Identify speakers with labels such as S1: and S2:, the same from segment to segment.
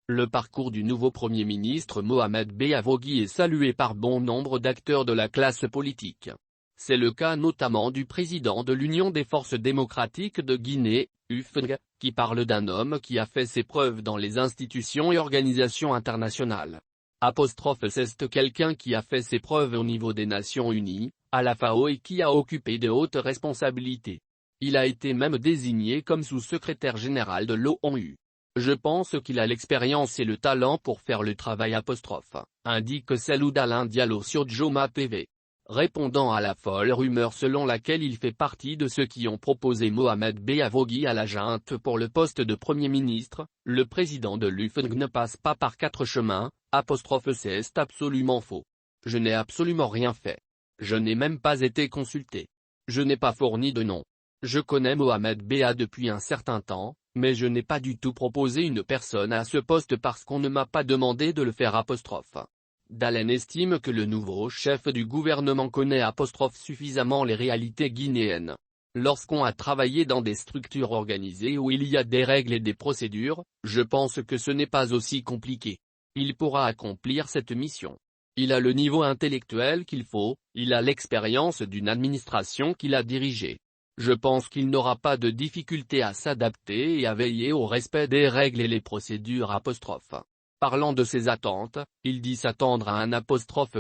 S1: Le parcours du nouveau Premier ministre Mohamed Beavogui est salué par bon nombre d'acteurs de la classe politique. C'est le cas notamment du président de l'Union des forces démocratiques de Guinée, UFDG, qui parle d'un homme qui a fait ses preuves dans les institutions et organisations internationales. C'est quelqu'un qui a fait ses preuves au niveau des Nations Unies, à la FAO et qui a occupé de hautes responsabilités. Il a été même désigné comme sous-secrétaire général de l'ONU. Je pense qu'il a l'expérience et le talent pour faire le travail, indique Seloud Alain Diallo sur Joma TV. Répondant à la folle rumeur selon laquelle il fait partie de ceux qui ont proposé Mohamed Beavogui à la junte pour le poste de Premier ministre, le président de l'UFDG ne passe pas par quatre chemins, c'est absolument faux. Je n'ai absolument rien fait. Je n'ai même pas été consulté. Je n'ai pas fourni de nom. Je connais Mohamed Bea depuis un certain temps, mais je n'ai pas du tout proposé une personne à ce poste parce qu'on ne m'a pas demandé de le faire. Dalen estime que le nouveau chef du gouvernement connaît suffisamment les réalités guinéennes. Lorsqu'on a travaillé dans des structures organisées où il y a des règles et des procédures, je pense que ce n'est pas aussi compliqué. Il pourra accomplir cette mission. Il a le niveau intellectuel qu'il faut, il a l'expérience d'une administration qu'il a dirigée. Je pense qu'il n'aura pas de difficulté à s'adapter et à veiller au respect des règles et les procédures. Parlant de ses attentes, il dit s'attendre à un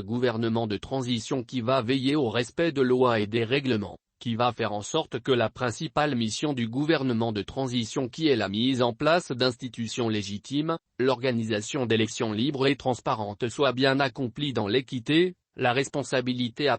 S1: gouvernement de transition qui va veiller au respect de lois et des règlements, qui va faire en sorte que la principale mission du gouvernement de transition qui est la mise en place d'institutions légitimes, l'organisation d'élections libres et transparentes soit bien accomplie dans l'équité, la responsabilité.